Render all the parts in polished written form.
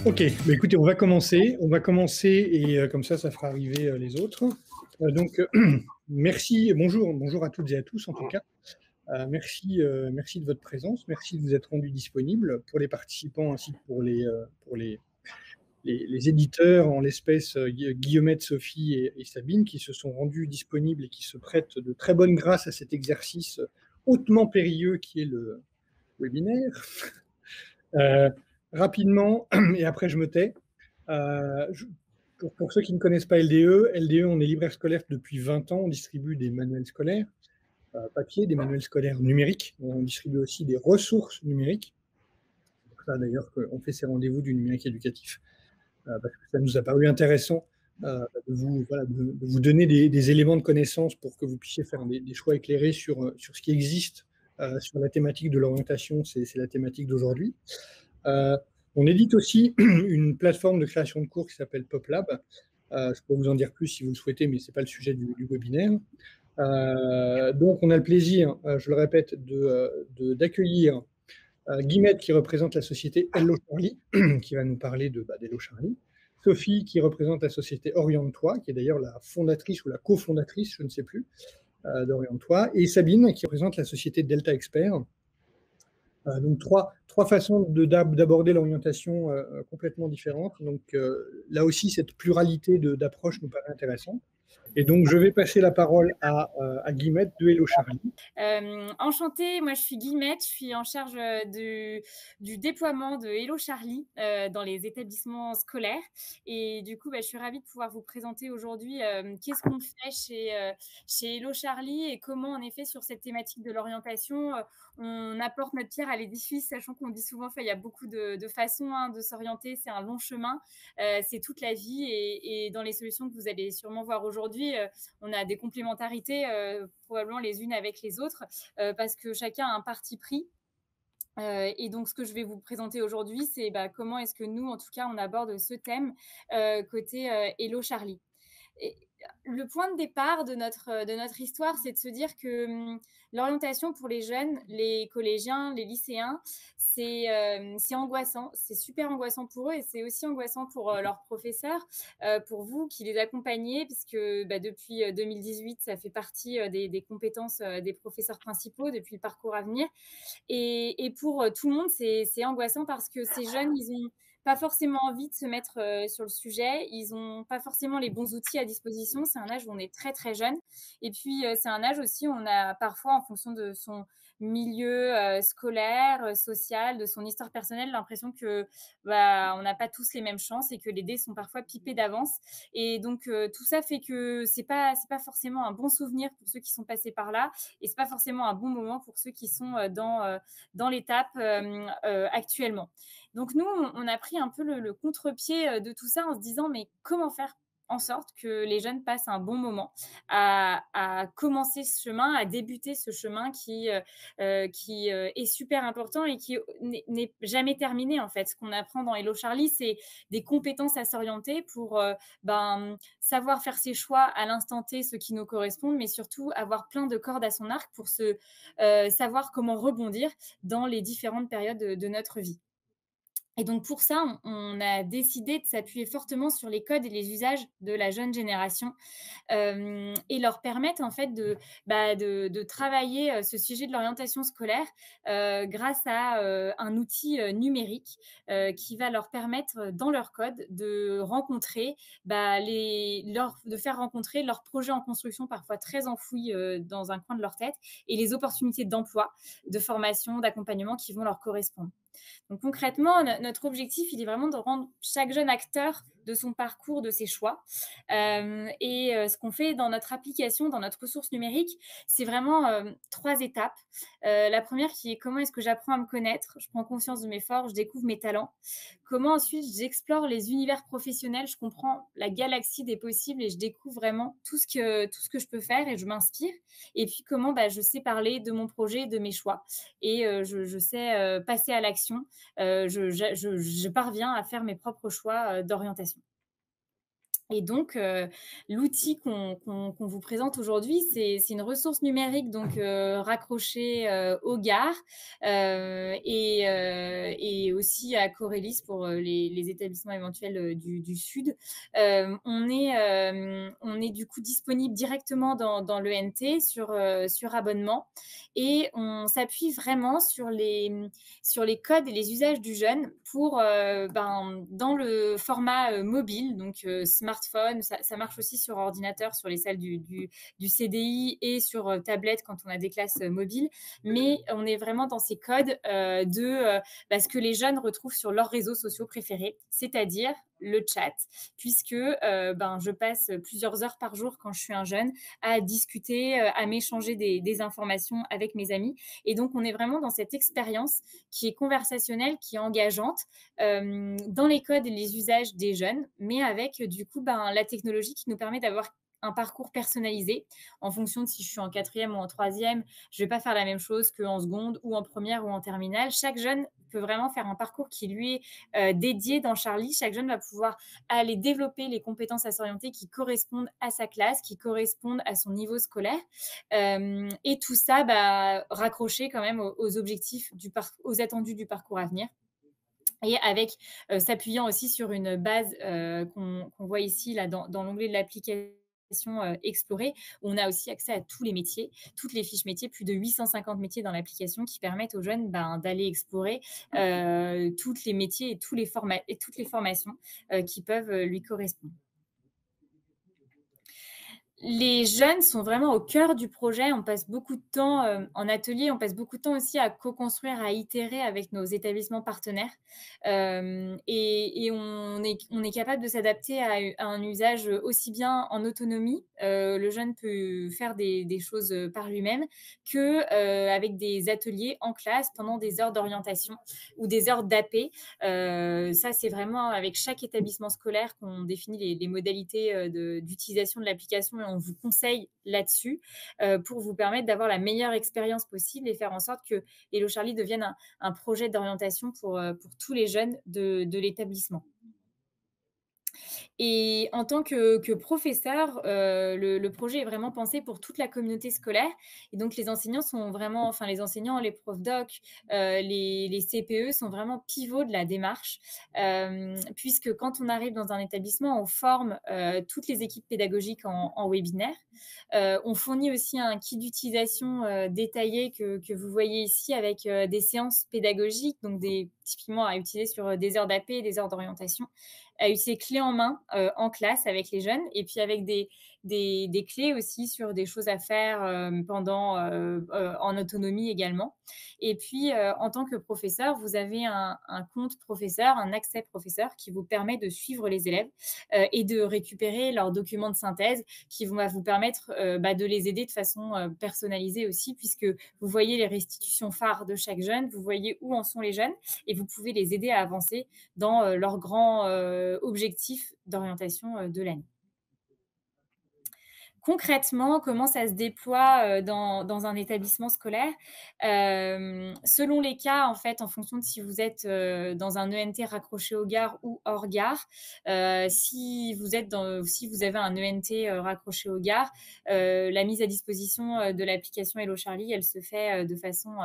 Ok, bah écoutez, on va commencer. On va commencer et comme ça fera arriver les autres. Donc, merci, bonjour à toutes et à tous en tout cas. Merci de votre présence, merci de vous être rendu disponible pour les participants ainsi que pour les éditeurs, en l'espèce Guillemette, Sophie et Sabine, qui se sont rendus disponibles et qui se prêtent de très bonne grâce à cet exercice hautement périlleux qui est le webinaire. Euh, Rapidement, et après je me tais. Euh, je- pour ceux qui ne connaissent pas LDE, LDE, on est libraire scolaire depuis 20 ans. On distribue des manuels scolaires papier, des manuels scolaires numériques. On distribue aussi des ressources numériques. C'est pour ça d'ailleurs qu'on fait ces rendez-vous du numérique éducatif, parce que ça nous a paru intéressant de vous donner des éléments de connaissance pour que vous puissiez faire des choix éclairés sur ce qui existe sur la thématique de l'orientation. C'est la thématique d'aujourd'hui. Euh, on édite aussi une plateforme de création de cours qui s'appelle PopLab. Je peux vous en dire plus si vous le souhaitez, mais ce n'est pas le sujet du webinaire. Donc, on a le plaisir, je le répète, d'accueillir Guillemette qui représente la société Hello Charlie, qui va nous parler d'Hello Charlie. Sophie qui représente la société Oriente-toi, qui est d'ailleurs la fondatrice ou la cofondatrice, je ne sais plus, d'Oriente-toi. Et Sabine qui représente la société Delta Expert. Donc trois façons d'aborder l'orientation complètement différentes. Donc là aussi, cette pluralité d'approches nous paraît intéressante. Et donc, je vais passer la parole à Guillemette de Hello Charlie. Enchantée, moi je suis Guillemette, je suis en charge du déploiement de Hello Charlie dans les établissements scolaires. Et du coup, je suis ravie de pouvoir vous présenter aujourd'hui qu'est-ce qu'on fait chez Hello Charlie et comment, en effet, sur cette thématique de l'orientation, on apporte notre pierre à l'édifice, sachant qu'on dit souvent qu'il y a beaucoup de façons de s'orienter, c'est un long chemin, c'est toute la vie. Et dans les solutions que vous allez sûrement voir aujourd'hui, on a des complémentarités probablement les unes avec les autres, parce que chacun a un parti pris. Et donc, ce que je vais vous présenter aujourd'hui, c'est comment est-ce que nous, en tout cas, on aborde ce thème côté Hello Charlie. Et le point de départ de notre histoire, c'est de se dire que l'orientation pour les jeunes, les collégiens, les lycéens, c'est angoissant, c'est super angoissant pour eux et c'est aussi angoissant pour leurs professeurs, pour vous qui les accompagnez, puisque depuis 2018, ça fait partie des compétences des professeurs principaux depuis le parcours à venir. Et pour tout le monde, c'est angoissant parce que ces jeunes, ils ont pas forcément envie de se mettre sur le sujet. Ils n'ont pas forcément les bons outils à disposition. C'est un âge où on est très, très jeune. Et puis, c'est un âge aussi où on a parfois, en fonction de son milieu scolaire, social, de son histoire personnelle, l'impression que on n'a pas tous les mêmes chances et que les dés sont parfois pipés d'avance. Et donc, tout ça fait que c'est pas forcément un bon souvenir pour ceux qui sont passés par là et c'est pas forcément un bon moment pour ceux qui sont dans l'étape actuellement. Donc nous, on a pris un peu le contre-pied de tout ça en se disant mais comment faire en sorte que les jeunes passent un bon moment à commencer ce chemin, à débuter ce chemin qui est super important et qui n'est jamais terminé en fait. Ce qu'on apprend dans Hello Charlie, c'est des compétences à s'orienter pour savoir faire ses choix à l'instant T, ceux qui nous correspondent, mais surtout avoir plein de cordes à son arc pour savoir comment rebondir dans les différentes périodes de notre vie. Et donc pour ça, on a décidé de s'appuyer fortement sur les codes et les usages de la jeune génération et leur permettre en fait de travailler ce sujet de l'orientation scolaire grâce à un outil numérique qui va leur permettre dans leur code de rencontrer de faire rencontrer leurs projets en construction parfois très enfouis dans un coin de leur tête et les opportunités d'emploi, de formation, d'accompagnement qui vont leur correspondre. Donc concrètement, notre objectif, il est vraiment de rendre chaque jeune acteur de son parcours, de ses choix. Ce qu'on fait dans notre application, dans notre ressource numérique, c'est vraiment 3 étapes. La première qui est comment est-ce que j'apprends à me connaître, je prends conscience de mes forces, je découvre mes talents. Comment ensuite j'explore les univers professionnels, je comprends la galaxie des possibles et je découvre vraiment tout ce que je peux faire et je m'inspire. Et puis comment je sais parler de mon projet, de mes choix et je sais passer à l'action. Je parviens à faire mes propres choix d'orientation. Et donc, l'outil qu'on vous présente aujourd'hui, c'est une ressource numérique donc raccrochée, aux gares, et aussi à Corélis pour, les établissements éventuels, du sud. On est du coup disponible directement dans l'ENT sur abonnement, et on s'appuie vraiment sur les codes et les usages du jeune pour, dans le format mobile, donc smartphone, ça marche aussi sur ordinateur, sur les salles du CDI et sur tablette quand on a des classes mobiles, mais on est vraiment dans ces codes ce que les jeunes retrouvent sur leurs réseaux sociaux préférés, c'est-à-dire le chat, puisque je passe plusieurs heures par jour quand je suis un jeune à discuter, à m'échanger des informations avec mes amis. Et donc, on est vraiment dans cette expérience qui est conversationnelle, qui est engageante, dans les codes et les usages des jeunes, mais avec du coup la technologie qui nous permet d'avoir un parcours personnalisé en fonction de si je suis en quatrième ou en troisième. Je ne vais pas faire la même chose qu'en seconde ou en première ou en terminale. Chaque jeune peut vraiment faire un parcours qui lui est dédié dans Charlie. Chaque jeune va pouvoir aller développer les compétences à s'orienter qui correspondent à sa classe, qui correspondent à son niveau scolaire. Et tout ça, raccroché quand même aux objectifs, aux attendus du parcours à venir. Et avec, s'appuyant aussi sur une base qu'on voit ici là, dans l'onglet de l'application Explorer, où on a aussi accès à tous les métiers, toutes les fiches métiers, plus de 850 métiers dans l'application qui permettent aux jeunes d'aller explorer tous les métiers et toutes les formations qui peuvent lui correspondre. Les jeunes sont vraiment au cœur du projet. On passe beaucoup de temps en atelier, on passe beaucoup de temps aussi à co-construire, à itérer avec nos établissements partenaires. Et on est capable de s'adapter à un usage aussi bien en autonomie, le jeune peut faire des choses par lui-même, qu'avec des ateliers en classe pendant des heures d'orientation ou des heures d'AP. Ça, c'est vraiment avec chaque établissement scolaire qu'on définit les modalités d'utilisation de l'application, et on vous conseille là-dessus pour vous permettre d'avoir la meilleure expérience possible et faire en sorte que Hello Charlie devienne un projet d'orientation pour tous les jeunes de l'établissement. Et en tant que professeur, le projet est vraiment pensé pour toute la communauté scolaire, et donc les enseignants sont vraiment, enfin les enseignants, les profs doc, les CPE sont vraiment pivots de la démarche, puisque quand on arrive dans un établissement, on forme toutes les équipes pédagogiques en webinaire. On fournit aussi un kit d'utilisation détaillé que vous voyez ici, avec des séances pédagogiques, donc typiquement à utiliser sur des heures d'AP et des heures d'orientation, à utiliser clés en main en classe avec les jeunes, et puis avec des clés aussi sur des choses à faire en autonomie également. Et puis, en tant que professeur, vous avez un compte professeur, un accès professeur qui vous permet de suivre les élèves et de récupérer leurs documents de synthèse qui vont vous permettre de les aider de façon personnalisée aussi, puisque vous voyez les restitutions phares de chaque jeune, vous voyez où en sont les jeunes, et vous pouvez les aider à avancer dans leurs grands objectifs d'orientation de l'année. Concrètement, comment ça se déploie dans un établissement scolaire? Selon les cas, en fait, en fonction de si vous êtes dans un ENT raccroché aux gares ou hors gare, si vous avez un ENT raccroché aux gares, la mise à disposition de l'application Hello Charlie, elle se fait de façon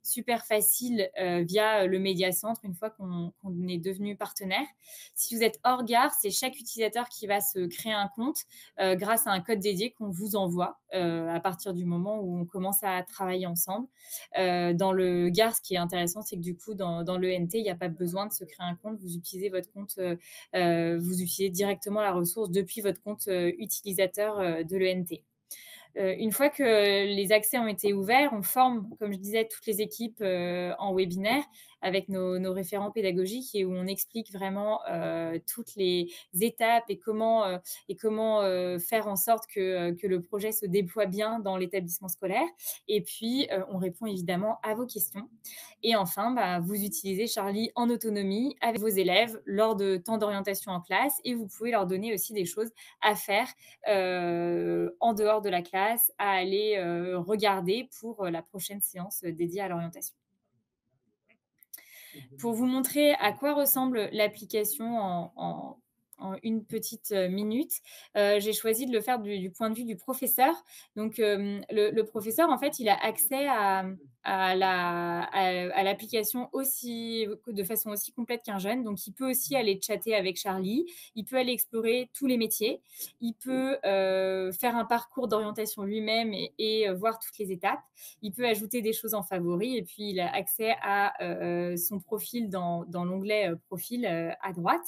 super facile via le médiacentre, une fois qu'on est devenu partenaire. Si vous êtes hors gare, c'est chaque utilisateur qui va se créer un compte grâce à un code dédié qu'on vous envoie à partir du moment où on commence à travailler ensemble. Dans le gare, ce qui est intéressant, c'est que du coup, dans l'ENT, il n'y a pas besoin de se créer un compte. Vous utilisez votre compte, vous utilisez directement la ressource depuis votre compte utilisateur de l'ENT. Une fois que les accès ont été ouverts, on forme, comme je disais, toutes les équipes en webinaire avec nos référents pédagogiques, et où on explique vraiment toutes les étapes et comment faire en sorte que le projet se déploie bien dans l'établissement scolaire. Et puis, on répond évidemment à vos questions. Et enfin, vous utilisez Charlie en autonomie avec vos élèves lors de temps d'orientation en classe, et vous pouvez leur donner aussi des choses à faire en dehors de la classe, à aller regarder pour la prochaine séance dédiée à l'orientation. Pour vous montrer à quoi ressemble l'application en une petite minute. J'ai choisi de le faire du point de vue du professeur. Donc, le professeur, en fait, il a accès à l'application aussi de façon aussi complète qu'un jeune. Donc, il peut aussi aller chatter avec Charlie. Il peut aller explorer tous les métiers. Il peut faire un parcours d'orientation lui-même et voir toutes les étapes. Il peut ajouter des choses en favori et puis il a accès à son profil dans l'onglet profil à droite.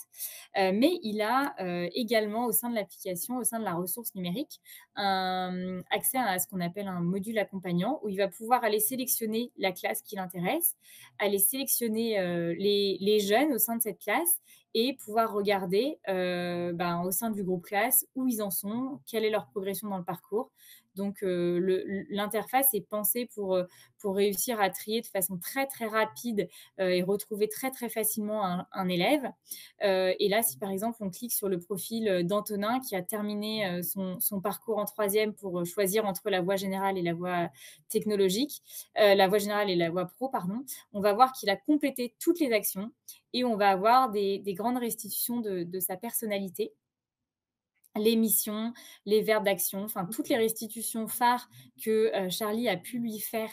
Mais il a également au sein de l'application, au sein de la ressource numérique, accès à ce qu'on appelle un module accompagnant où il va pouvoir aller sélectionner la classe qui l'intéresse, aller sélectionner les jeunes au sein de cette classe et pouvoir regarder au sein du groupe classe où ils en sont, quelle est leur progression dans le parcours. Donc, l'interface est pensée pour réussir à trier de façon très, très rapide et retrouver très, très facilement un élève. Et là, si par exemple, on clique sur le profil d'Antonin qui a terminé son parcours en 3e pour choisir entre la voie générale et la voie technologique, la voie générale et la voie pro, pardon, on va voir qu'il a complété toutes les actions et on va avoir des grandes restitutions de sa personnalité, les missions, les verbes d'action, enfin toutes les restitutions phares que Charlie a pu lui faire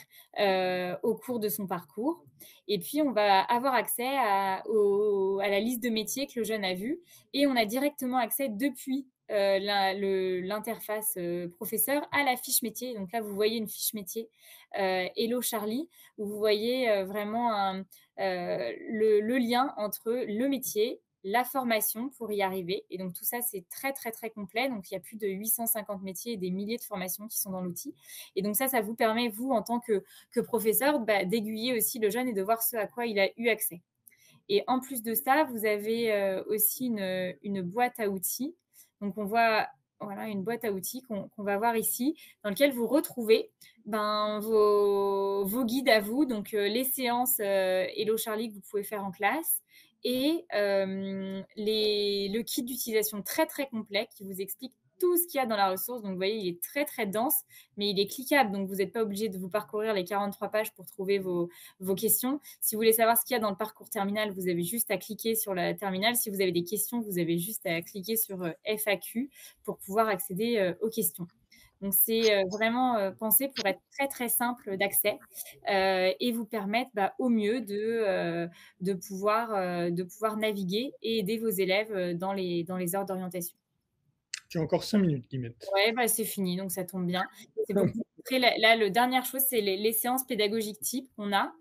au cours de son parcours. Et puis, on va avoir accès à la liste de métiers que le jeune a vus et on a directement accès depuis l'interface professeur à la fiche métier. Donc là, vous voyez une fiche métier Hello Charlie, où vous voyez vraiment le lien entre le métier, la formation pour y arriver. Et donc, tout ça, c'est très, très, très complet. Donc, il y a plus de 850 métiers et des milliers de formations qui sont dans l'outil. Et donc, ça vous permet, vous, en tant que professeur, d'aiguiller aussi le jeune et de voir ce à quoi il a eu accès. Et en plus de ça, vous avez aussi une boîte à outils. Donc, on voit voilà, une boîte à outils qu'on va voir ici, dans laquelle vous retrouvez vos guides à vous, donc les séances Hello Charlie que vous pouvez faire en classe, et le kit d'utilisation très très complet qui vous explique tout ce qu'il y a dans la ressource. Donc vous voyez, il est très très dense, mais il est cliquable, donc vous n'êtes pas obligé de vous parcourir les 43 pages pour trouver vos questions. Si vous voulez savoir ce qu'il y a dans le parcours terminal, vous avez juste à cliquer sur la terminale. Si vous avez des questions, vous avez juste à cliquer sur FAQ pour pouvoir accéder aux questions. Donc, c'est vraiment pensé pour être très, très simple d'accès et vous permettre au mieux de pouvoir naviguer et aider vos élèves dans les heures d'orientation. Tu as encore 5 minutes, Guillemette. Oui, c'est fini, donc ça tombe bien. C'est pour vous montrer, là, la dernière chose, c'est les séances pédagogiques types qu'on a.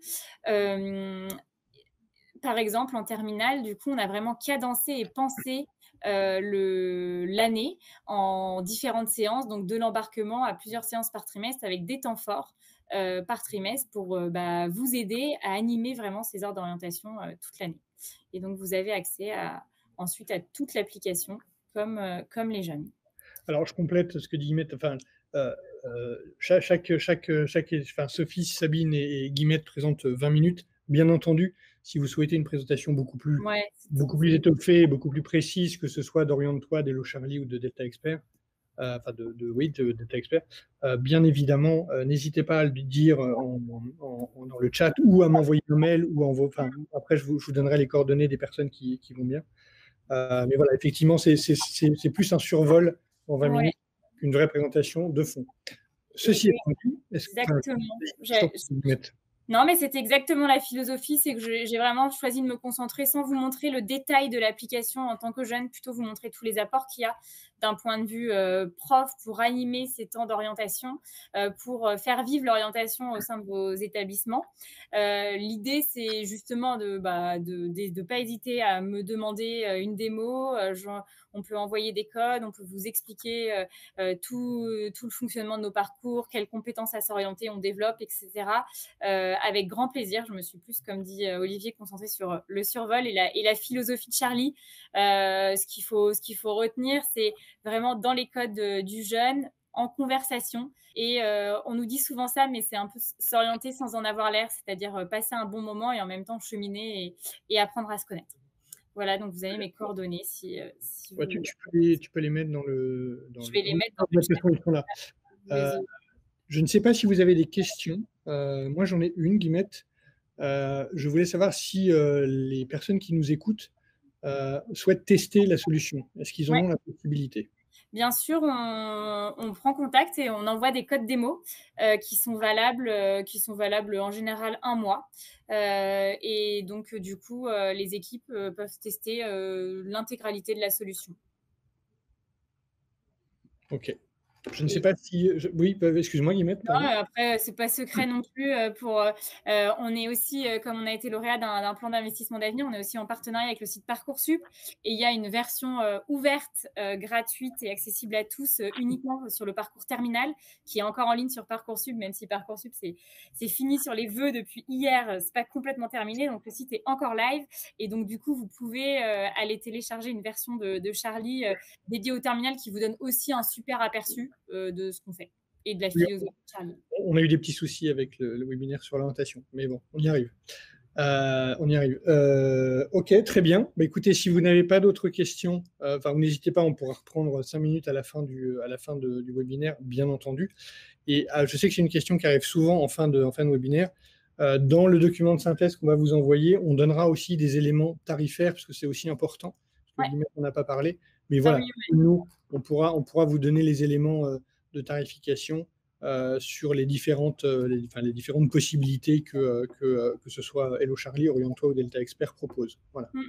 Par exemple, en terminale, du coup, on a vraiment cadencé et pensé l'année en différentes séances, donc de l'embarquement à plusieurs séances par trimestre avec des temps forts par trimestre pour vous aider à animer vraiment ces heures d'orientation toute l'année. Et donc, vous avez accès ensuite à toute l'application comme les jeunes. Alors, je complète ce que dit Guillemette. Enfin, Sophie, Sabine et Guillemette présentent 20 minutes. Bien entendu, si vous souhaitez une présentation beaucoup plus étoffée, beaucoup plus précise, que ce soit d'Oriente-toi, d'Hello Charlie ou de Delta Expert, de Delta Expert, bien évidemment, n'hésitez pas à le dire dans le chat ou à m'envoyer un mail après je vous donnerai les coordonnées des personnes qui vont bien. Mais voilà, effectivement, c'est plus un survol en 20 minutes qu'une vraie présentation de fond. Ceci étant dit, non, mais c'est exactement la philosophie, c'est que j'ai vraiment choisi de me concentrer sans vous montrer le détail de l'application en tant que jeune, plutôt vous montrer tous les apports qu'il y a d'un point de vue prof pour animer ces temps d'orientation, pour faire vivre l'orientation au sein de vos établissements. L'idée, c'est justement de pas hésiter à me demander une démo. On peut envoyer des codes, on peut vous expliquer tout le fonctionnement de nos parcours, quelles compétences à s'orienter on développe, etc. Avec grand plaisir. Je me suis plus, comme dit Olivier, concentrée sur le survol et la philosophie de Charlie. Ce qu'il faut retenir, c'est vraiment dans les codes du jeune, en conversation. Et on nous dit souvent ça, mais c'est un peu s'orienter sans en avoir l'air, c'est-à-dire passer un bon moment et en même temps cheminer et apprendre à se connaître. Voilà, donc vous avez mes coordonnées. Si ouais, tu peux les mettre dans le. Je vais les mettre dans le chat. Je ne sais pas si vous avez des questions. Moi, j'en ai une, Guillemette. Je voulais savoir si les personnes qui nous écoutent souhaitent tester la solution? Est-ce qu'ils en Ouais. ont la possibilité? Bien sûr, on prend contact et on envoie des codes démo qui sont valables en général 1 mois. Et donc, du coup, les équipes peuvent tester l'intégralité de la solution. OK. Je ne sais pas si oui, excuse-moi Guillemette, Non, pardon. après, c'est pas secret non plus, on est aussi, comme on a été lauréat d'un plan d'investissement d'avenir, on est aussi en partenariat avec le site Parcoursup et il y a une version, ouverte, gratuite et accessible à tous, uniquement sur le parcours terminal, qui est encore en ligne sur Parcoursup, même si Parcoursup, c'est fini sur les vœux depuis hier, c'est pas complètement terminé, donc le site est encore live et donc du coup, vous pouvez, aller télécharger une version de Charlie, dédiée au terminal qui vous donne aussi un super aperçu, de ce qu'on fait et de la Oui, philosophie de Charlie. on a eu des petits soucis avec le webinaire sur l'orientation, mais bon, on y arrive. On y arrive. OK, très bien. Bah, écoutez, si vous n'avez pas d'autres questions, enfin, n'hésitez pas, on pourra reprendre 5 minutes à la fin du webinaire, bien entendu. Et je sais que c'est une question qui arrive souvent en fin de webinaire. Dans le document de synthèse qu'on va vous envoyer, on donnera aussi des éléments tarifaires, parce que c'est aussi important, parce que Ouais, Guillemette, on n'a pas parlé. Mais ah voilà, oui, ouais. nous, on pourra vous donner les éléments de tarification sur les différentes, les différentes possibilités que ce soit Hello Charlie, Oriente-toi ou Delta Expert propose. Voilà. Mmh.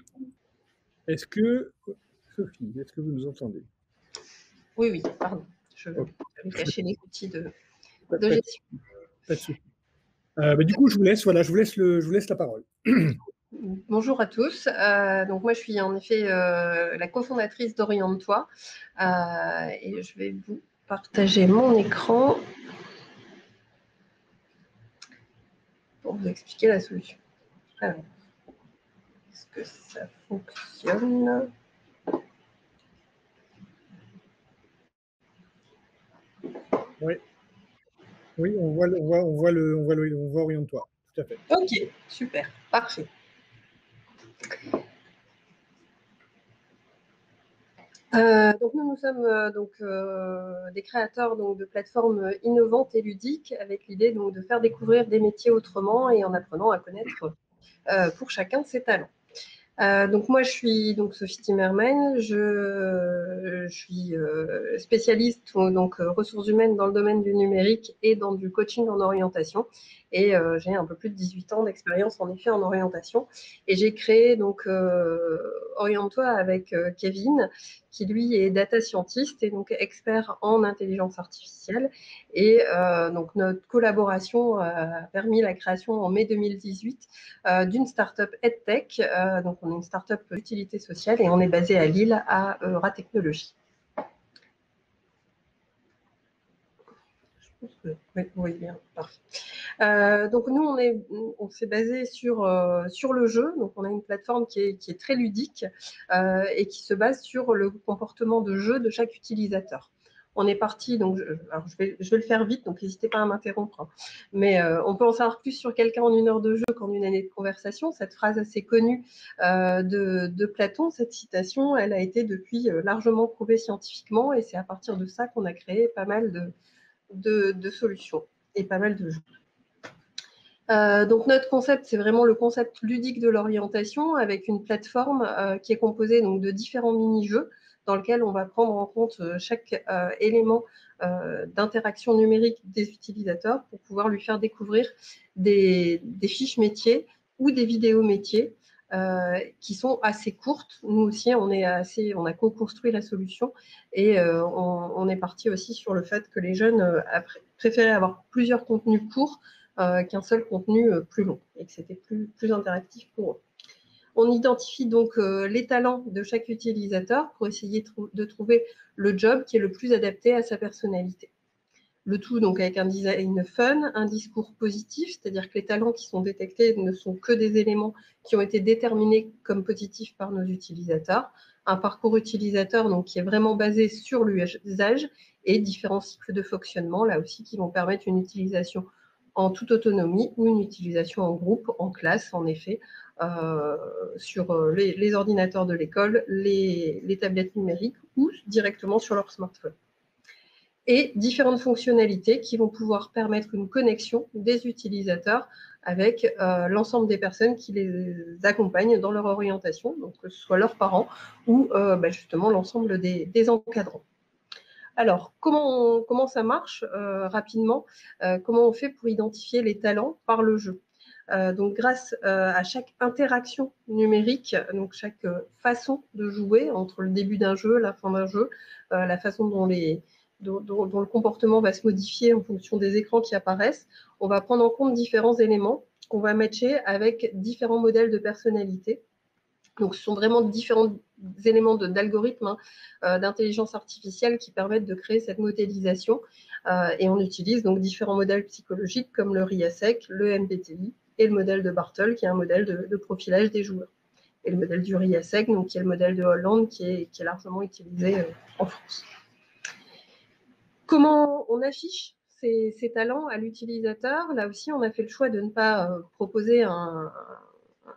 Sophie, est-ce que vous nous entendez? Oui, oui, pardon. Je Ok. vais cacher les outils de Pas de gestion. pas de souci. Du coup, je vous laisse la parole. Bonjour à tous. Donc moi, je suis en effet la cofondatrice d'Oriente-toi et je vais vous partager mon écran pour vous expliquer la solution. Alors, est-ce que ça fonctionne? Oui, oui, on voit Oriente-toi. Tout à fait. Ok, super, parfait. Donc nous sommes des créateurs de plateformes innovantes et ludiques avec l'idée de faire découvrir des métiers autrement et en apprenant à connaître pour chacun ses talents. Donc moi, je suis Sophie Timmerman, je suis spécialiste ressources humaines dans le domaine du numérique et dans du coaching en orientation. Et j'ai un peu plus de 18 ans d'expérience en effet en orientation. Et j'ai créé Oriente-toi avec Kevin, qui lui est data scientist et donc expert en intelligence artificielle. Et notre collaboration a permis la création en mai 2018 d'une start-up EdTech. Donc, on est une start-up d'utilité sociale et on est basé à Lille, à Ratechnologie. Oui, bien, parfait. Donc, nous, on s'est basé sur le jeu. Donc, on a une plateforme qui est très ludique et qui se base sur le comportement de jeu de chaque utilisateur. On est parti, alors je vais le faire vite, donc n'hésitez pas à m'interrompre. Hein. Mais on peut en savoir plus sur quelqu'un en 1 heure de jeu qu'en 1 année de conversation. Cette phrase assez connue de Platon, cette citation, elle a été depuis largement prouvée scientifiquement et c'est à partir de ça qu'on a créé pas mal de solutions et pas mal de jeux. Donc notre concept, c'est vraiment le concept ludique de l'orientation avec une plateforme qui est composée de différents mini-jeux dans lesquels on va prendre en compte chaque élément d'interaction numérique des utilisateurs pour pouvoir lui faire découvrir des fiches métiers ou des vidéos métiers qui sont assez courtes. Nous aussi, on a co-construit la solution et on est parti aussi sur le fait que les jeunes préféraient avoir plusieurs contenus courts qu'un seul contenu plus long et que c'était plus interactif pour eux. On identifie donc les talents de chaque utilisateur pour essayer de trouver le job qui est le plus adapté à sa personnalité. Le tout donc avec un design fun, un discours positif, c'est-à-dire que les talents qui sont détectés ne sont que des éléments qui ont été déterminés comme positifs par nos utilisateurs, un parcours utilisateur donc qui est vraiment basé sur l'usage et différents cycles de fonctionnement, là aussi qui vont permettre une utilisation en toute autonomie ou une utilisation en groupe, en classe, en effet, sur les ordinateurs de l'école, les tablettes numériques ou directement sur leur smartphone. Et différentes fonctionnalités qui vont pouvoir permettre une connexion des utilisateurs avec l'ensemble des personnes qui les accompagnent dans leur orientation, donc que ce soit leurs parents ou justement l'ensemble des encadrants. Alors, comment ça marche rapidement? Comment on fait pour identifier les talents par le jeu? Donc, grâce à chaque interaction numérique, donc chaque façon de jouer entre le début d'un jeu, la fin d'un jeu, la façon dont le comportement va se modifier en fonction des écrans qui apparaissent, on va prendre en compte différents éléments qu'on va matcher avec différents modèles de personnalité. Donc, ce sont vraiment différents éléments d'algorithmes, d'intelligence artificielle qui permettent de créer cette modélisation. Et on utilise donc différents modèles psychologiques comme le RIASEC, le MBTI et le modèle de Bartle, qui est un modèle de profilage des joueurs. Et le modèle du RIASEC, donc, qui est le modèle de Hollande, qui est largement utilisé en France. Comment on affiche ces talents à l'utilisateur? Là aussi, on a fait le choix de ne pas proposer un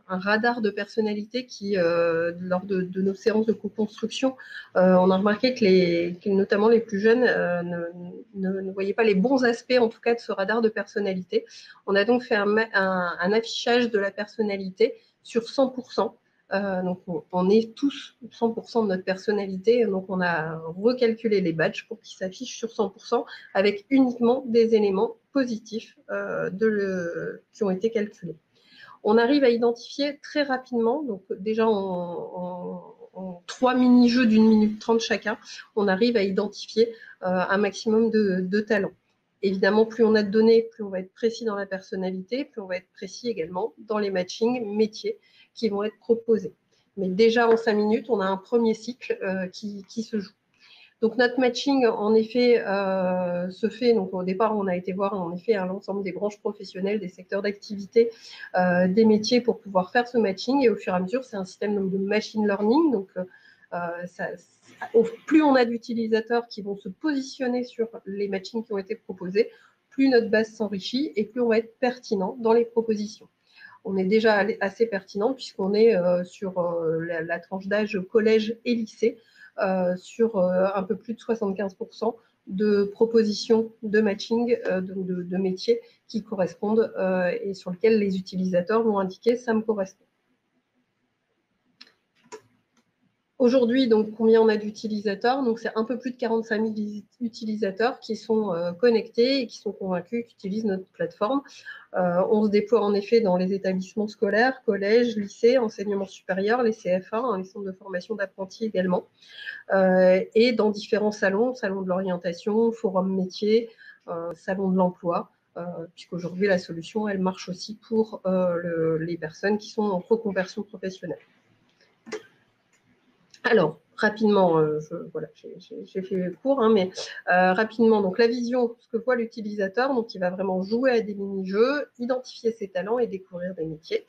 radar de personnalité qui, lors de nos séances de co-construction, on a remarqué que notamment les plus jeunes ne voyaient pas les bons aspects, en tout cas, de ce radar de personnalité. On a donc fait un affichage de la personnalité sur 100%. Donc, on est tous 100% de notre personnalité. Donc, on a recalculé les badges pour qu'ils s'affichent sur 100% avec uniquement des éléments positifs qui ont été calculés. On arrive à identifier très rapidement, donc déjà en 3 mini-jeux d'1 minute 30 chacun, on arrive à identifier un maximum de talents. Évidemment, plus on a de données, plus on va être précis dans la personnalité, plus on va être précis également dans les matchings métiers qui vont être proposés. Mais déjà en 5 minutes, on a un premier cycle qui se joue. Donc, notre matching, en effet, se fait. Donc, au départ, on a été voir, en effet, l'ensemble des branches professionnelles, des secteurs d'activité, des métiers pour pouvoir faire ce matching. Et au fur et à mesure, c'est un système de machine learning. Donc, plus on a d'utilisateurs qui vont se positionner sur les matchings qui ont été proposés, plus notre base s'enrichit et plus on va être pertinent dans les propositions. On est déjà assez pertinent puisqu'on est sur la tranche d'âge collège et lycée, sur un peu plus de 75% de propositions de matching, de métiers qui correspondent et sur lesquels les utilisateurs vont indiquer « ça me correspond ». Aujourd'hui, donc, combien on a d'utilisateurs? Donc, c'est un peu plus de 45 000 utilisateurs qui sont connectés et qui sont convaincus qu'utilisent notre plateforme. On se déploie en effet dans les établissements scolaires, collèges, lycées, enseignement supérieur, les CFA, les centres de formation d'apprentis également, et dans différents salons de l'orientation, forum métiers, salon de l'emploi, puisqu'aujourd'hui, la solution, elle marche aussi pour les personnes qui sont en reconversion professionnelle. Alors, rapidement, j'ai fait court, mais rapidement, donc la vision, ce que voit l'utilisateur, donc il va vraiment jouer à des mini-jeux, identifier ses talents et découvrir des métiers.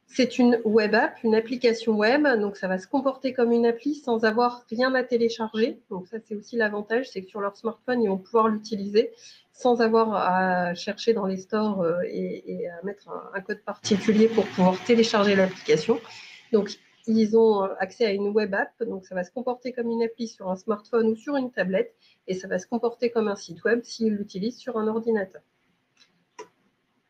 C'est une web app, une application web, donc ça va se comporter comme une appli sans avoir rien à télécharger. Donc ça, c'est aussi l'avantage, c'est que sur leur smartphone, ils vont pouvoir l'utiliser sans avoir à chercher dans les stores et à mettre un code particulier pour pouvoir télécharger l'application. Donc, ils ont accès à une web app, donc ça va se comporter comme une appli sur un smartphone ou sur une tablette, et ça va se comporter comme un site web s'ils l'utilisent sur un ordinateur.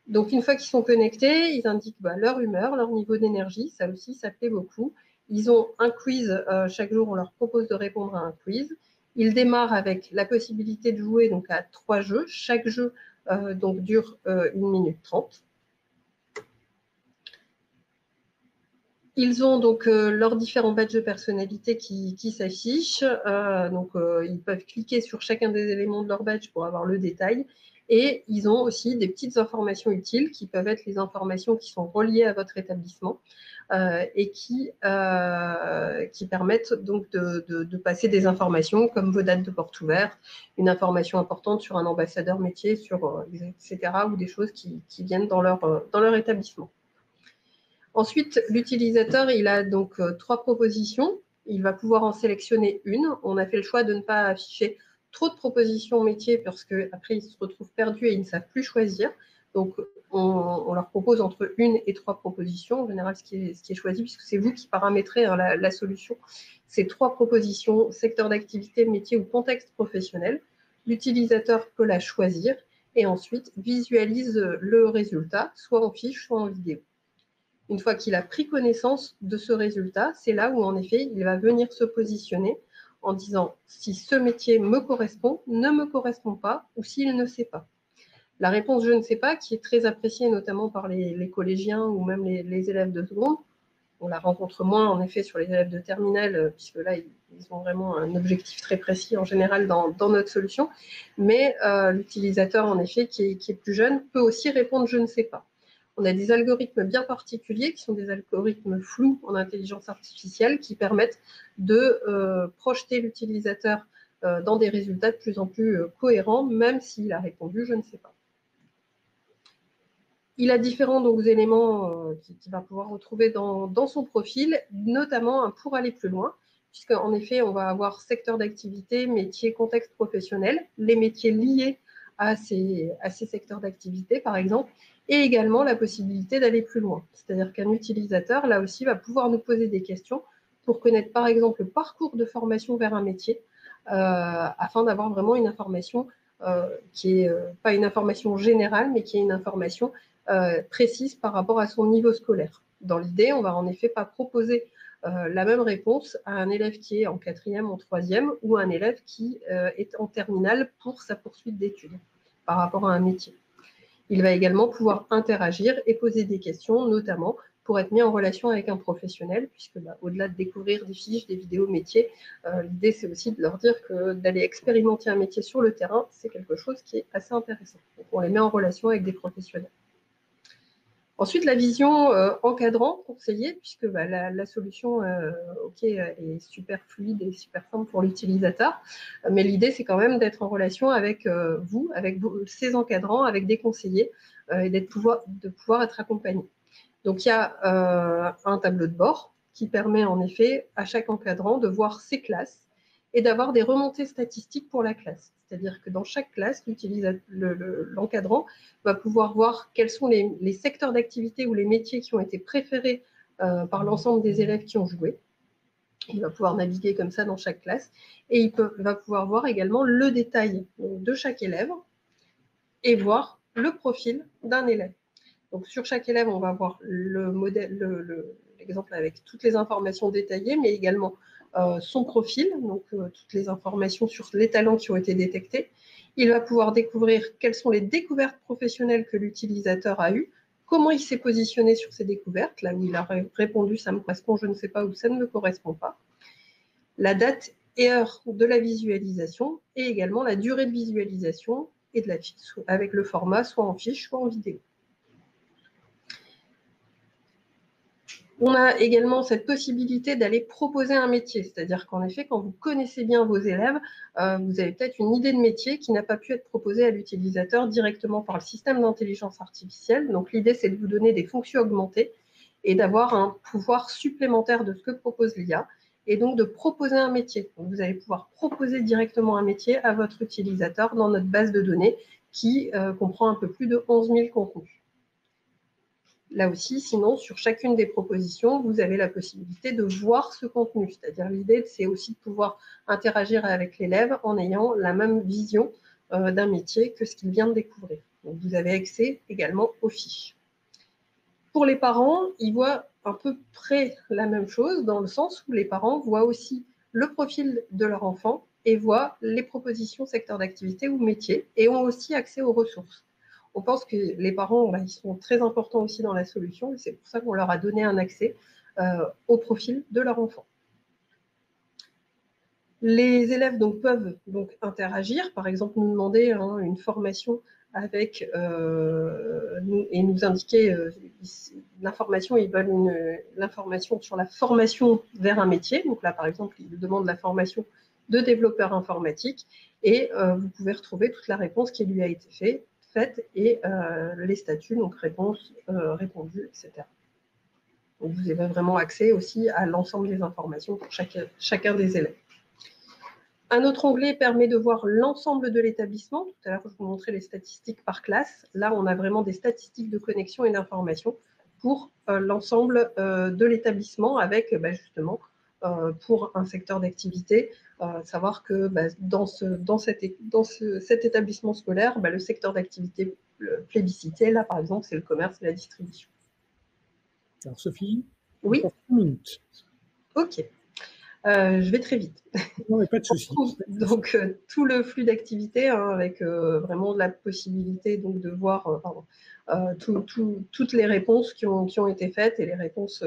Donc, une fois qu'ils sont connectés, ils indiquent leur humeur, leur niveau d'énergie, ça aussi, ça plaît beaucoup. Ils ont un quiz, chaque jour, on leur propose de répondre à un quiz. Ils démarrent avec la possibilité de jouer donc, à 3 jeux. Chaque jeu donc, dure 1 minute 30. Ils ont donc leurs différents badges de personnalité qui s'affichent. Ils peuvent cliquer sur chacun des éléments de leur badge pour avoir le détail. Et ils ont aussi des petites informations utiles qui peuvent être les informations qui sont reliées à votre établissement et qui permettent donc de passer des informations comme vos dates de porte ouvertes, une information importante sur un ambassadeur métier, etc. ou des choses qui viennent dans leur établissement. Ensuite, l'utilisateur, il a donc 3 propositions. Il va pouvoir en sélectionner une. On a fait le choix de ne pas afficher trop de propositions métiers parce qu'après, ils se retrouvent perdus et ils ne savent plus choisir. Donc, on leur propose entre 1 et 3 propositions. En général, ce qui est choisi, puisque c'est vous qui paramétrez la solution. C'est 3 propositions, secteur d'activité, métier ou contexte professionnel. L'utilisateur peut la choisir et ensuite visualise le résultat, soit en fiche, soit en vidéo. Une fois qu'il a pris connaissance de ce résultat, c'est là où en effet il va venir se positionner en disant si ce métier me correspond, ne me correspond pas, ou s'il ne sait pas. La réponse « je ne sais pas », qui est très appréciée notamment par les collégiens ou même les élèves de seconde, on la rencontre moins en effet sur les élèves de terminale, puisque là ils ont vraiment un objectif très précis en général dans notre solution, mais l'utilisateur en effet qui est plus jeune peut aussi répondre « je ne sais pas ». On a des algorithmes bien particuliers qui sont des algorithmes flous en intelligence artificielle qui permettent de projeter l'utilisateur dans des résultats de plus en plus cohérents, même s'il a répondu « je ne sais pas ». Il a différents donc, éléments qu'il va pouvoir retrouver dans son profil, notamment pour aller plus loin, puisqu'en effet, on va avoir secteur d'activité, métier, contexte professionnel, les métiers liés à ces secteurs d'activité, par exemple, et également la possibilité d'aller plus loin. C'est-à-dire qu'un utilisateur, là aussi, va pouvoir nous poser des questions pour connaître, par exemple, le parcours de formation vers un métier, afin d'avoir vraiment une information qui n'est pas une information générale, mais qui est une information précise par rapport à son niveau scolaire. Dans l'idée, on ne va en effet pas proposer la même réponse à un élève qui est en 4e, en 3e, ou un élève qui est en terminale pour sa poursuite d'études par rapport à un métier. Il va également pouvoir interagir et poser des questions, notamment pour être mis en relation avec un professionnel, puisque au-delà de découvrir des fiches, des vidéos métiers, l'idée c'est aussi de leur dire que d'aller expérimenter un métier sur le terrain, c'est quelque chose qui est assez intéressant. Donc on les met en relation avec des professionnels. Ensuite, la vision encadrant, conseiller, puisque la solution est super fluide et super simple pour l'utilisateur, mais l'idée, c'est quand même d'être en relation avec vous, avec ces encadrants, avec des conseillers, et de pouvoir être accompagné. Donc, il y a un tableau de bord qui permet en effet à chaque encadrant de voir ses classes et d'avoir des remontées statistiques pour la classe. C'est-à-dire que dans chaque classe, l'encadrant va pouvoir voir quels sont les secteurs d'activité ou les métiers qui ont été préférés par l'ensemble des élèves qui ont joué. Il va pouvoir naviguer comme ça dans chaque classe et il va pouvoir voir également le détail de chaque élève et voir le profil d'un élève. Donc sur chaque élève, on va voir le modèle, l'exemple avec toutes les informations détaillées, mais également son profil, donc toutes les informations sur les talents qui ont été détectés. Il va pouvoir découvrir quelles sont les découvertes professionnelles que l'utilisateur a eues, comment il s'est positionné sur ces découvertes, là où il a répondu « ça me correspond, je ne sais pas » ou « ça ne me correspond pas », la date et heure de la visualisation et également la durée de visualisation et de la fiche, avec le format soit en fiche, soit en vidéo. On a également cette possibilité d'aller proposer un métier, c'est-à-dire qu'en effet, quand vous connaissez bien vos élèves, vous avez peut-être une idée de métier qui n'a pas pu être proposée à l'utilisateur directement par le système d'intelligence artificielle. Donc l'idée, c'est de vous donner des fonctions augmentées et d'avoir un pouvoir supplémentaire de ce que propose l'IA, et donc de proposer un métier. Donc, vous allez pouvoir proposer directement un métier à votre utilisateur dans notre base de données qui comprend un peu plus de 11 000 contenus. Là aussi, sinon, sur chacune des propositions, vous avez la possibilité de voir ce contenu. C'est-à-dire l'idée, c'est aussi de pouvoir interagir avec l'élève en ayant la même vision d'un métier que ce qu'il vient de découvrir. Donc, vous avez accès également aux fiches. Pour les parents, ils voient à peu près la même chose, dans le sens où les parents voient aussi le profil de leur enfant et voient les propositions secteur d'activité ou métier, et ont aussi accès aux ressources. On pense que les parents, ils sont très importants aussi dans la solution, et c'est pour ça qu'on leur a donné un accès au profil de leur enfant. Les élèves peuvent interagir, par exemple nous demander une formation avec et nous indiquer l'information, ils veulent l'information sur la formation vers un métier. Donc là, par exemple, ils demandent la formation de développeur informatique et vous pouvez retrouver toute la réponse qui lui a été faite et les statuts, donc réponse, répondu, etc. Donc vous avez vraiment accès aussi à l'ensemble des informations pour chacun des élèves. Un autre onglet permet de voir l'ensemble de l'établissement. Tout à l'heure, je vous montrais les statistiques par classe. Là, on a vraiment des statistiques de connexion et d'information pour l'ensemble de l'établissement avec justement pour un secteur d'activité. Savoir que dans cet établissement scolaire, le secteur d'activité plébiscité, là par exemple, c'est le commerce et la distribution. Alors Sophie, oui. Encore 1 minute. Ok. Je vais très vite. Non, mais pas de souci. Donc, tout le flux d'activité, avec vraiment la possibilité donc, de voir toutes les réponses qui ont été faites et les réponses,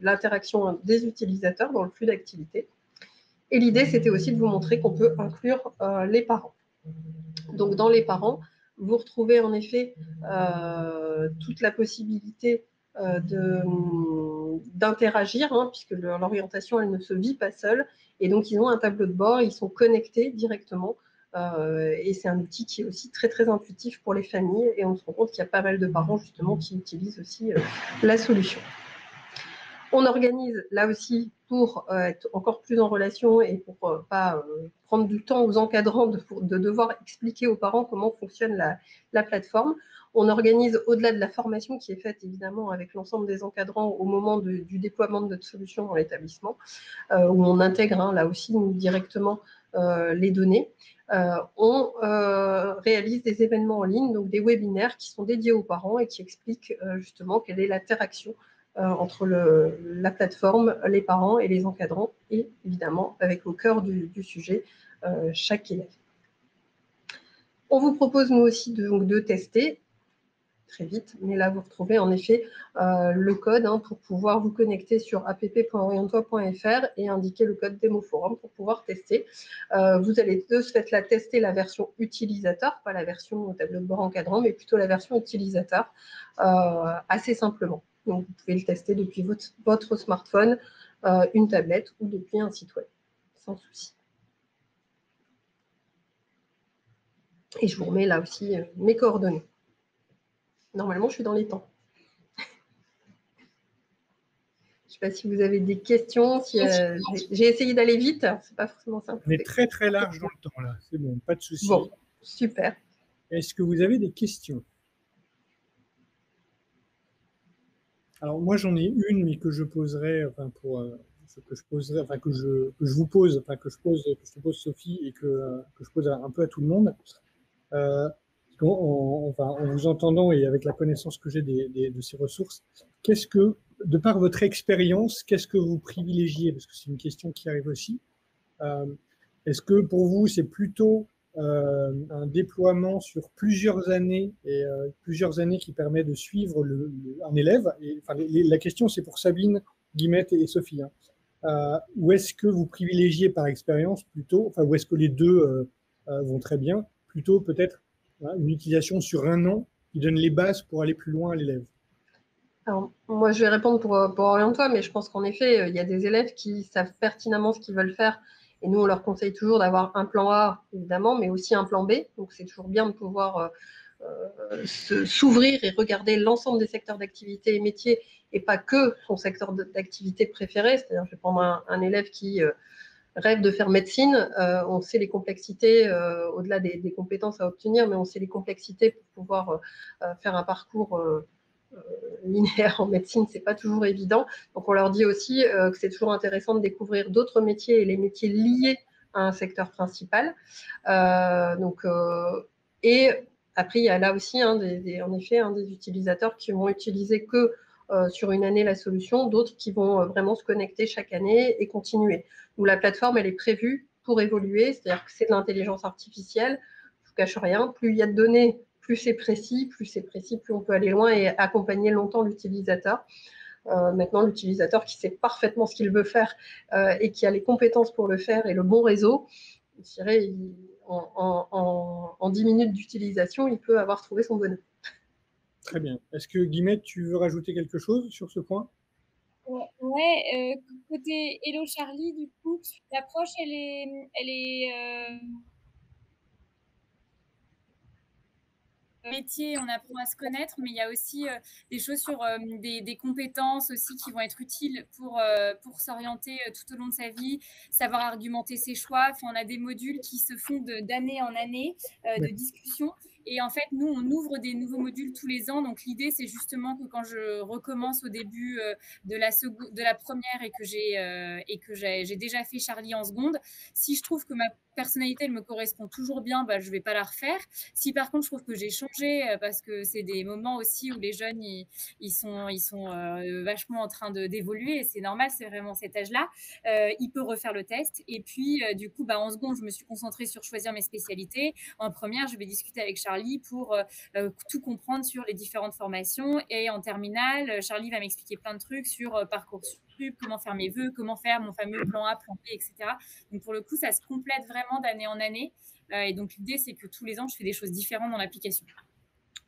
l'interaction des utilisateurs dans le flux d'activité. Et l'idée, c'était aussi de vous montrer qu'on peut inclure les parents. Donc, dans les parents, vous retrouvez en effet toute la possibilité d'interagir, puisque l'orientation, elle ne se vit pas seule. Et donc, ils ont un tableau de bord, ils sont connectés directement. Et c'est un outil qui est aussi très, très intuitif pour les familles. Et on se rend compte qu'il y a pas mal de parents, justement, qui utilisent aussi la solution. On organise là aussi pour être encore plus en relation et pour pas prendre du temps aux encadrants de devoir expliquer aux parents comment fonctionne la plateforme. On organise, au-delà de la formation qui est faite évidemment avec l'ensemble des encadrants au moment du déploiement de notre solution dans l'établissement, où on intègre là aussi directement les données. On réalise des événements en ligne, donc des webinaires qui sont dédiés aux parents et qui expliquent justement quelle est l'interaction entre la plateforme, les parents et les encadrants, et évidemment, avec au cœur du sujet, chaque élève. On vous propose, nous aussi, de tester, très vite, mais là, vous retrouvez en effet le code pour pouvoir vous connecter sur app.orientoi.fr et indiquer le code DémoForum pour pouvoir tester. Vous allez de ce fait là tester la version utilisateur, pas la version au tableau de bord encadrant, mais plutôt la version utilisateur, assez simplement. Donc, vous pouvez le tester depuis votre smartphone, une tablette ou depuis un site web, sans souci. Et je vous remets là aussi mes coordonnées. Normalement, je suis dans les temps. Je ne sais pas si vous avez des questions. Si, j'ai essayé d'aller vite, ce n'est pas forcément simple. On est très très large dans le temps là, c'est bon, pas de souci. Bon, super. Est-ce que vous avez des questions? Alors moi j'en ai une, mais que je poserai, que je vous pose, que je pose Sophie et que je pose un peu à tout le monde. En vous entendant et avec la connaissance que j'ai de ces ressources, de par votre expérience, qu'est-ce que vous privilégiez? Parce que c'est une question qui arrive aussi. Est-ce que pour vous, c'est plutôt un déploiement sur plusieurs années qui permet de suivre un élève? La question, c'est pour Sabine, Guillemette et Sophie. Ou est-ce que vous privilégiez par expérience plutôt, ou est-ce que les deux vont très bien, plutôt peut-être une utilisation sur 1 an qui donne les bases pour aller plus loin à l'élève? Alors, moi, je vais répondre pour Orientoi, mais je pense qu'en effet, il y a des élèves qui savent pertinemment ce qu'ils veulent faire. Et nous, on leur conseille toujours d'avoir un plan A, évidemment, mais aussi un plan B. Donc, c'est toujours bien de pouvoir s'ouvrir et regarder l'ensemble des secteurs d'activité et métiers, et pas que son secteur d'activité préféré. C'est-à-dire, je vais prendre un élève qui rêve de faire médecine. On sait les complexités, au-delà des compétences à obtenir, mais on sait les complexités pour pouvoir faire un parcours linéaire en médecine, c'est pas toujours évident. Donc on leur dit aussi que c'est toujours intéressant de découvrir d'autres métiers et les métiers liés à un secteur principal. Et après, il y a là aussi en effet des utilisateurs qui vont utiliser que sur une année la solution, d'autres qui vont vraiment se connecter chaque année et continuer. Donc la plateforme, elle est prévue pour évoluer, c'est-à-dire que c'est de l'intelligence artificielle, je ne vous cache rien, plus il y a de données, plus c'est précis, plus on peut aller loin et accompagner longtemps l'utilisateur. Maintenant, l'utilisateur qui sait parfaitement ce qu'il veut faire et qui a les compétences pour le faire et le bon réseau, je dirais, en 10 minutes d'utilisation, il peut avoir trouvé son bonheur. Très bien. Est-ce que Guillemette, tu veux rajouter quelque chose sur ce point? Ouais, côté Hello Charlie, du coup, l'approche, elle est métier, on apprend à se connaître, mais il y a aussi des choses sur des compétences aussi qui vont être utiles pour s'orienter tout au long de sa vie, savoir argumenter ses choix. Enfin, on a des modules qui se font d'année en année de discussion Et en fait, nous, on ouvre des nouveaux modules tous les ans. Donc, l'idée, c'est justement que quand je recommence au début de la première et que j'ai déjà fait Charlie en seconde, si je trouve que ma personnalité, elle me correspond toujours bien, bah, je ne vais pas la refaire. Si par contre, je trouve que j'ai changé, parce que c'est des moments aussi où les jeunes, ils sont vachement en train d'évoluer, et c'est normal, c'est vraiment cet âge-là, il peut refaire le test. Et puis, du coup, bah, en seconde, je me suis concentrée sur choisir mes spécialités. En première, je vais discuter avec Charlie pour tout comprendre sur les différentes formations. Et en terminale, Charlie va m'expliquer plein de trucs sur Parcoursup, comment faire mes vœux, comment faire mon fameux plan A, plan B, etc. Donc, pour le coup, ça se complète vraiment d'année en année. Et donc, l'idée, c'est que tous les ans, je fais des choses différentes dans l'application.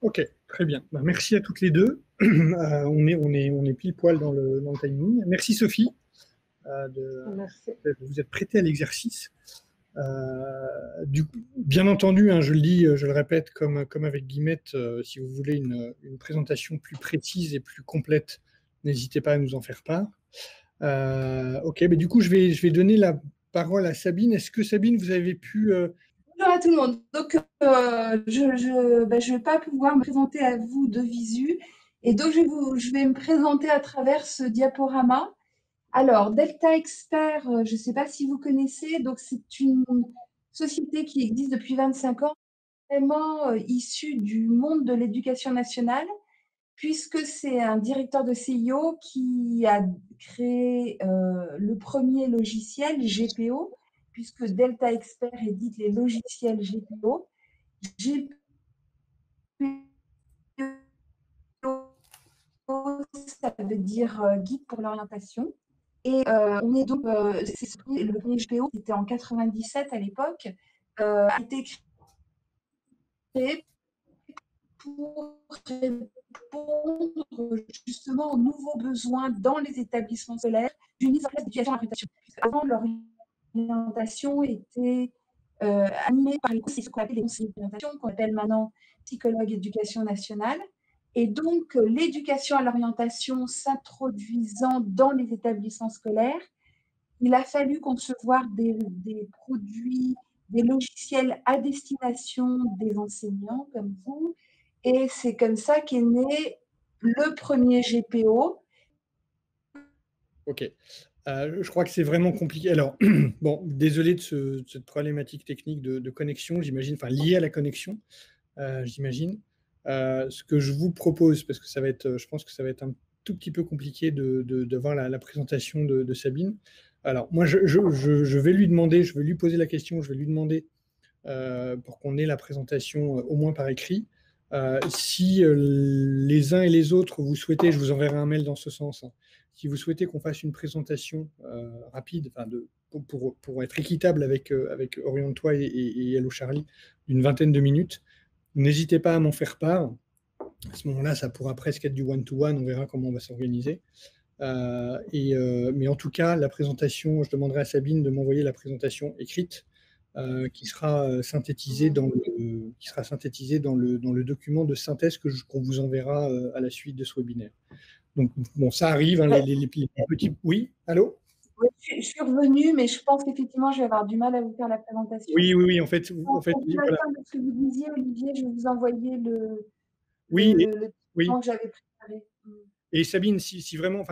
Ok, très bien. Ben, merci à toutes les deux. On est pile poil dans le timing. Merci Sophie de vous être prêtée à l'exercice. Bien entendu, hein, je le dis, je le répète, comme avec Guillemette, si vous voulez une présentation plus précise et plus complète, n'hésitez pas à nous en faire part. Ok, mais du coup, je vais donner la parole à Sabine. Est-ce que Sabine, vous avez pu... Bonjour à tout le monde. Donc, je vais pas pouvoir me présenter à vous de visu. Et donc, je vais me présenter à travers ce diaporama. Alors, Delta Expert, je ne sais pas si vous connaissez. Donc, c'est une société qui existe depuis 25 ans, vraiment issue du monde de l'éducation nationale, puisque c'est un directeur de CIO qui a créé le premier logiciel GPO, puisque Delta Expert édite les logiciels GPO. GPO, ça veut dire guide pour l'orientation. Et on est donc, le premier GPO, c'était en 97 à l'époque, a été créé pour répondre justement aux nouveaux besoins dans les établissements scolaires d'une mise en place d'éducation à l'orientation. Avant, l'orientation était animée par ce qu'on appelle les conseillers d'orientation, qu'on appelle maintenant psychologues éducation nationale. Et donc, l'éducation à l'orientation s'introduisant dans les établissements scolaires, il a fallu concevoir des produits, des logiciels à destination des enseignants comme vous. Et c'est comme ça qu'est né le premier GPO. Ok. Je crois que c'est vraiment compliqué. Alors, bon, désolé de cette problématique technique de connexion, j'imagine, enfin liée à la connexion, j'imagine. Ce que je vous propose, parce que ça va être, je pense que ça va être un tout petit peu compliqué de voir la présentation de Sabine. Alors, moi, je vais lui demander, je vais lui poser la question, je vais lui demander pour qu'on ait la présentation au moins par écrit. Si les uns et les autres, vous souhaitez, je vous enverrai un mail dans ce sens, hein, si vous souhaitez qu'on fasse une présentation rapide, pour être équitable avec Oriente-toi et Hello Charlie, d'une vingtaine de minutes, n'hésitez pas à m'en faire part. À ce moment-là, ça pourra presque être du one-to-one, on verra comment on va s'organiser. Mais en tout cas, la présentation, je demanderai à Sabine de m'envoyer la présentation écrite qui sera synthétisée dans le document de synthèse qu'on vous enverra à la suite de ce webinaire. Donc, bon, ça arrive, hein, les petits... Oui, allô? Oui, je suis revenue, mais je pense qu'effectivement, je vais avoir du mal à vous faire la présentation. Oui, en fait voilà. Ce que vous disiez, Olivier, je vais vous envoyer le document que j'avais préparé. Et Sabine, si vraiment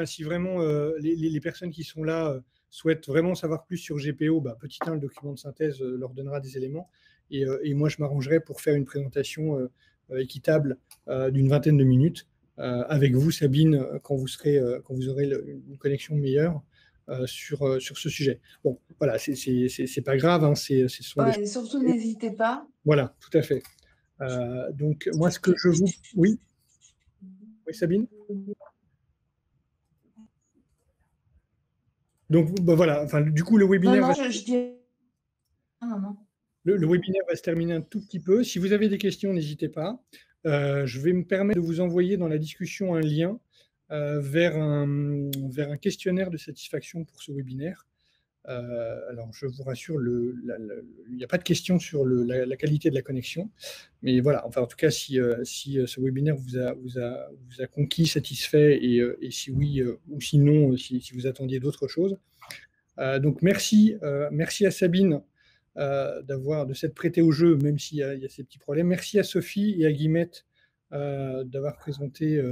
les personnes qui sont là souhaitent vraiment savoir plus sur GPO, petit 1, le document de synthèse leur donnera des éléments. Et moi, je m'arrangerai pour faire une présentation équitable d'une vingtaine de minutes avec vous, Sabine, quand vous aurez une connexion meilleure sur ce sujet. Bon, voilà, c'est pas grave. Hein, surtout, n'hésitez pas. Voilà, tout à fait. Donc, moi, ce que je vous... Oui, Sabine? Donc, voilà, enfin, du coup, le webinaire... Le webinaire va se terminer un tout petit peu. Si vous avez des questions, n'hésitez pas. Je vais me permettre de vous envoyer dans la discussion un lien vers un questionnaire de satisfaction pour ce webinaire. Alors, je vous rassure, il n'y a pas de question sur la qualité de la connexion. Mais voilà, enfin, en tout cas, si ce webinaire vous a conquis, satisfait, et si oui ou sinon, si vous attendiez d'autres choses. Donc, merci à Sabine de s'être prêté au jeu, même s'il y a ces petits problèmes. Merci à Sophie et à Guillemette d'avoir présenté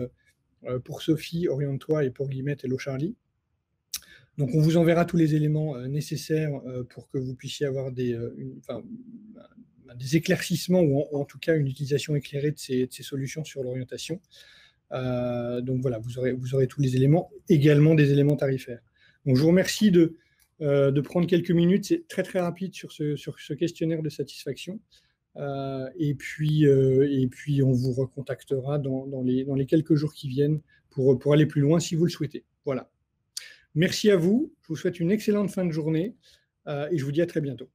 pour Sophie Oriente-toi et pour Guillemette Hello Charlie. Donc on vous enverra tous les éléments nécessaires pour que vous puissiez avoir des éclaircissements ou en tout cas une utilisation éclairée de ces solutions sur l'orientation. Donc voilà, vous aurez tous les éléments, également des éléments tarifaires. Donc je vous remercie de prendre quelques minutes, c'est très très rapide sur ce questionnaire de satisfaction. Et puis on vous recontactera dans les quelques jours qui viennent pour aller plus loin si vous le souhaitez. Voilà. Merci à vous, je vous souhaite une excellente fin de journée et je vous dis à très bientôt.